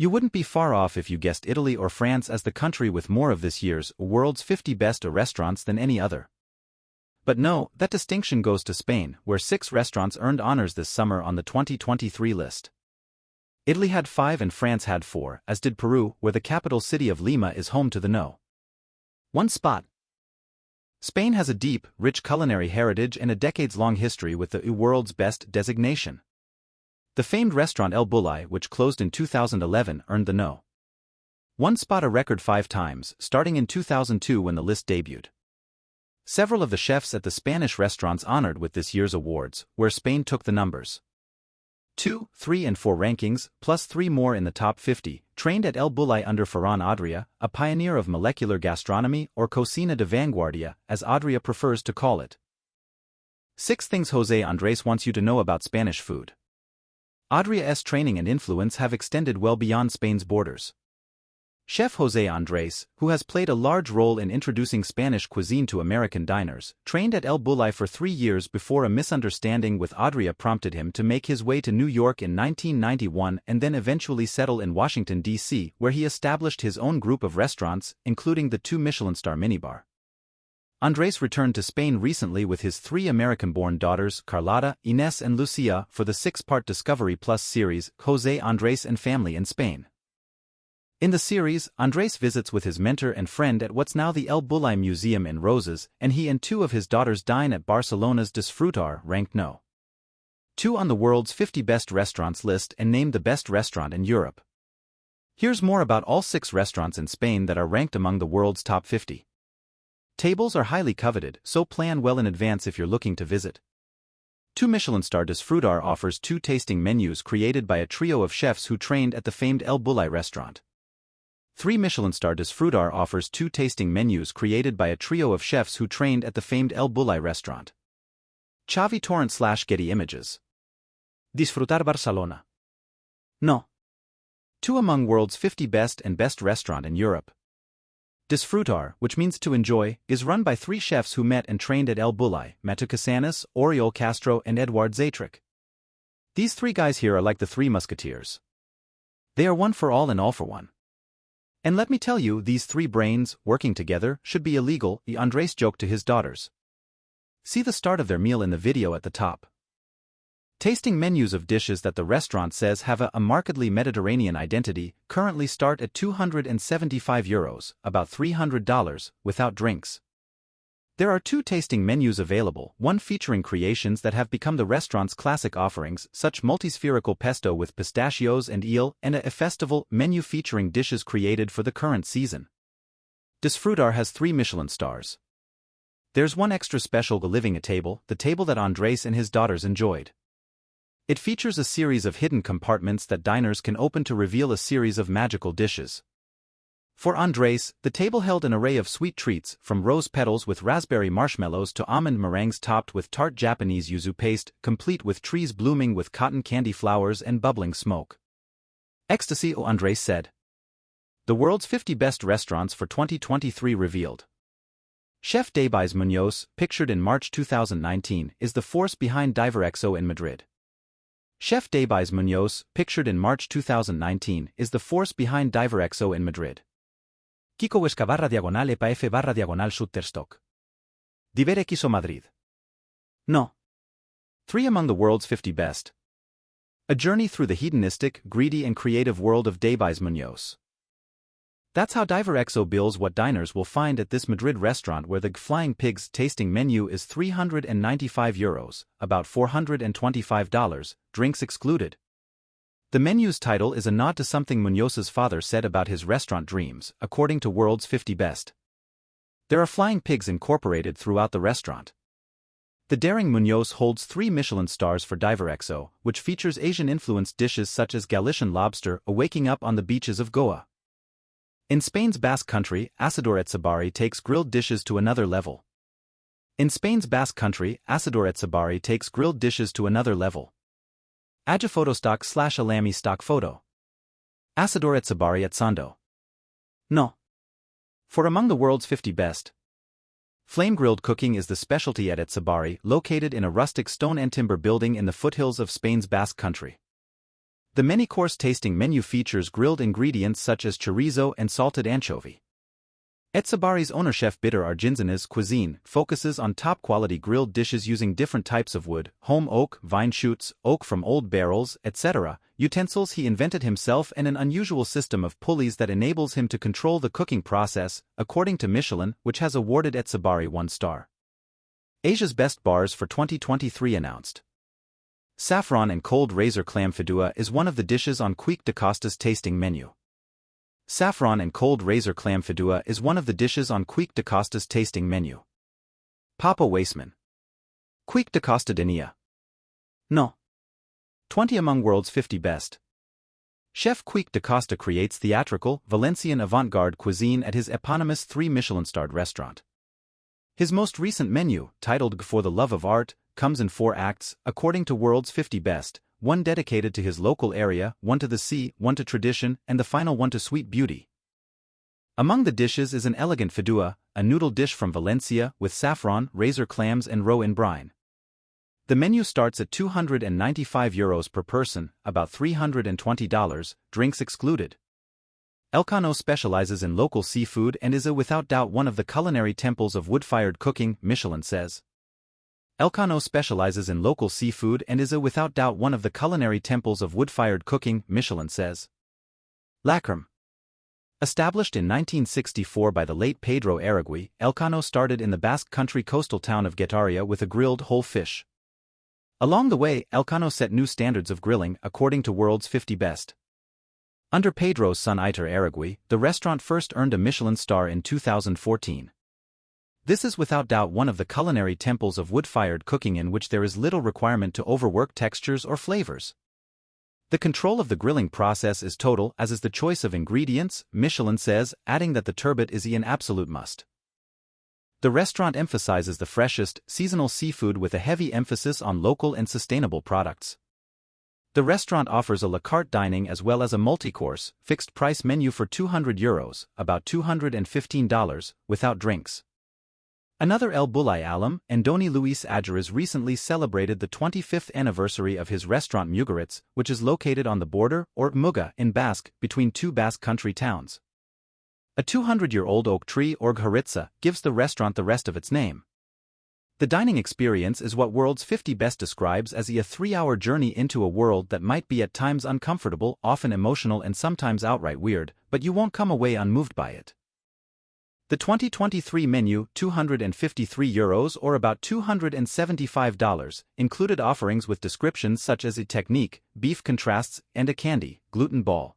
You wouldn't be far off if you guessed Italy or France as the country with more of this year's World's 50 Best restaurants than any other. But no, that distinction goes to Spain, where 6 restaurants earned honors this summer on the 2023 list. Italy had 5 and France had 4, as did Peru, where the capital city of Lima is home to the No. 1 spot. Spain has a deep, rich culinary heritage and a decades-long history with the World's Best designation. The famed restaurant El Bulli, which closed in 2011, earned the No. 1 spot a record 5 times, starting in 2002 when the list debuted. Several of the chefs at the Spanish restaurants honored with this year's awards, where Spain took the numbers 2, 3 and 4 rankings, plus 3 more in the top 50, trained at El Bulli under Ferran Adrià, a pioneer of molecular gastronomy, or cocina de vanguardia, as Adrià prefers to call it. 6 things José Andrés wants you to know about Spanish food. Adrià's training and influence have extended well beyond Spain's borders. Chef José Andrés, who has played a large role in introducing Spanish cuisine to American diners, trained at El Bulli for 3 years before a misunderstanding with Adrià prompted him to make his way to New York in 1991 and then eventually settle in Washington, D.C., where he established his own group of restaurants, including the 2 Michelin star minibar. Andrés returned to Spain recently with his 3 American-born daughters, Carlota, Inés and Lucia, for the 6-part Discovery Plus series, José Andrés and Family in Spain. In the series, Andrés visits with his mentor and friend at what's now the El Bulli Museum in Roses, and he and 2 of his daughters dine at Barcelona's Disfrutar, ranked No. 2 on the world's 50 best restaurants list and named the best restaurant in Europe. Here's more about all 6 restaurants in Spain that are ranked among the world's top 50. Tables are highly coveted, so plan well in advance if you're looking to visit. 2 Michelin star Disfrutar offers 2 tasting menus created by a trio of chefs who trained at the famed El Bulli restaurant. 3 Michelin star Disfrutar offers 2 tasting menus created by a trio of chefs who trained at the famed El Bulli restaurant. Xavi Torrent/Getty Images. Disfrutar Barcelona. No. 2 among world's 50 best and best restaurant in Europe. Disfrutar, which means to enjoy, is run by 3 chefs who met and trained at El Bulli, Matu Casanas, Oriol Castro and Eduard Zatrick. These 3 guys here are like the 3 musketeers. They are one for all and all for one. And let me tell you, these 3 brains, working together, should be illegal, Andrés joked to his daughters. See the start of their meal in the video at the top. Tasting menus of dishes that the restaurant says have a markedly Mediterranean identity currently start at €275, about $300, without drinks. There are 2 tasting menus available, one featuring creations that have become the restaurant's classic offerings, such multispherical pesto with pistachios and eel, and a festival menu featuring dishes created for the current season. Disfrutar has 3 Michelin stars. There's one extra special living at table, the table that Andrés and his daughters enjoyed. It features a series of hidden compartments that diners can open to reveal a series of magical dishes. For Andrés, the table held an array of sweet treats, from rose petals with raspberry marshmallows to almond meringues topped with tart Japanese yuzu paste, complete with trees blooming with cotton candy flowers and bubbling smoke. Ecstasy, Andrés said. The world's 50 best restaurants for 2023 revealed. Chef Debais Muñoz, pictured in March 2019, is the force behind Diverexo in Madrid. Chef Debais Muñoz, pictured in March 2019, is the force behind Diverexo in Madrid. Kiko /EPAF/Shutterstock. Diverexo Madrid. No. 3 among the world's 50 best. A journey through the hedonistic, greedy and creative world of Debais Muñoz. That's how Diverexo bills what diners will find at this Madrid restaurant, where the Flying Pigs tasting menu is €395, about $425, drinks excluded. The menu's title is a nod to something Muñoz's father said about his restaurant dreams, according to World's 50 Best. There are flying pigs incorporated throughout the restaurant. The daring Muñoz holds 3 Michelin stars for Diverexo, which features Asian-influenced dishes such as Galician lobster, waking up on the beaches of Goa. In Spain's Basque Country, Asador Etxebarri takes grilled dishes to another level. Asador Ajafoto stock/Alami stock photo. Asador Etxebarri at Sando. No. For among the world's 50 best. Flame-grilled cooking is the specialty at Etxebarri, located in a rustic stone and timber building in the foothills of Spain's Basque Country. The many-course tasting menu features grilled ingredients such as chorizo and salted anchovy. Etzebari's owner chef Bitter Arginzana's cuisine focuses on top-quality grilled dishes using different types of wood, home oak, vine shoots, oak from old barrels, etc., utensils he invented himself, and an unusual system of pulleys that enables him to control the cooking process, according to Michelin, which has awarded Etzebari 1 star. Asia's Best Bars for 2023 announced. Saffron and cold razor clam fideuà is one of the dishes on Quique da Costa's tasting menu. Saffron and cold razor clam fideuà is one of the dishes on Quique da Costa's tasting menu. Papa Weissman. Quique da Costa Denia. No. 20 among world's 50 best. Chef Quique da Costa creates theatrical, Valencian avant-garde cuisine at his eponymous 3 Michelin-starred restaurant. His most recent menu, titled For the Love of Art, comes in 4 acts, according to World's 50 Best, 1 dedicated to his local area, 1 to the sea, 1 to tradition, and the final 1 to sweet beauty. Among the dishes is an elegant fideuà, a noodle dish from Valencia with saffron, razor clams and roe in brine. The menu starts at €295 per person, about $320, drinks excluded. Elcano specializes in local seafood and is without doubt one of the culinary temples of wood-fired cooking, Michelin says. Elcano specializes in local seafood and is without doubt one of the culinary temples of wood-fired cooking, Michelin says. Lacrim. Established in 1964 by the late Pedro Arregui, Elcano started in the Basque Country coastal town of Getaria with a grilled whole fish. Along the way, Elcano set new standards of grilling, according to World's 50 Best. Under Pedro's son Aitor Arregui, the restaurant first earned a Michelin star in 2014. This is without doubt one of the culinary temples of wood-fired cooking in which there is little requirement to overwork textures or flavors. The control of the grilling process is total, as is the choice of ingredients, Michelin says, adding that the turbot is an absolute must. The restaurant emphasizes the freshest, seasonal seafood with a heavy emphasis on local and sustainable products. The restaurant offers a la carte dining as well as a multi-course, fixed-price menu for €200, about $215, without drinks. Another El Bulli alum, Andoni Luis Adjara's recently celebrated the 25th anniversary of his restaurant Mugaritz, which is located on the border, or Muga in Basque, between 2 Basque country towns. A 200-year-old oak tree, or Gharitza, gives the restaurant the rest of its name. The dining experience is what World's 50 Best describes as a 3-hour journey into a world that might be at times uncomfortable, often emotional and sometimes outright weird, but you won't come away unmoved by it. The 2023 menu, €253 or about $275, included offerings with descriptions such as a technique, beef contrasts, and a candy, gluten ball.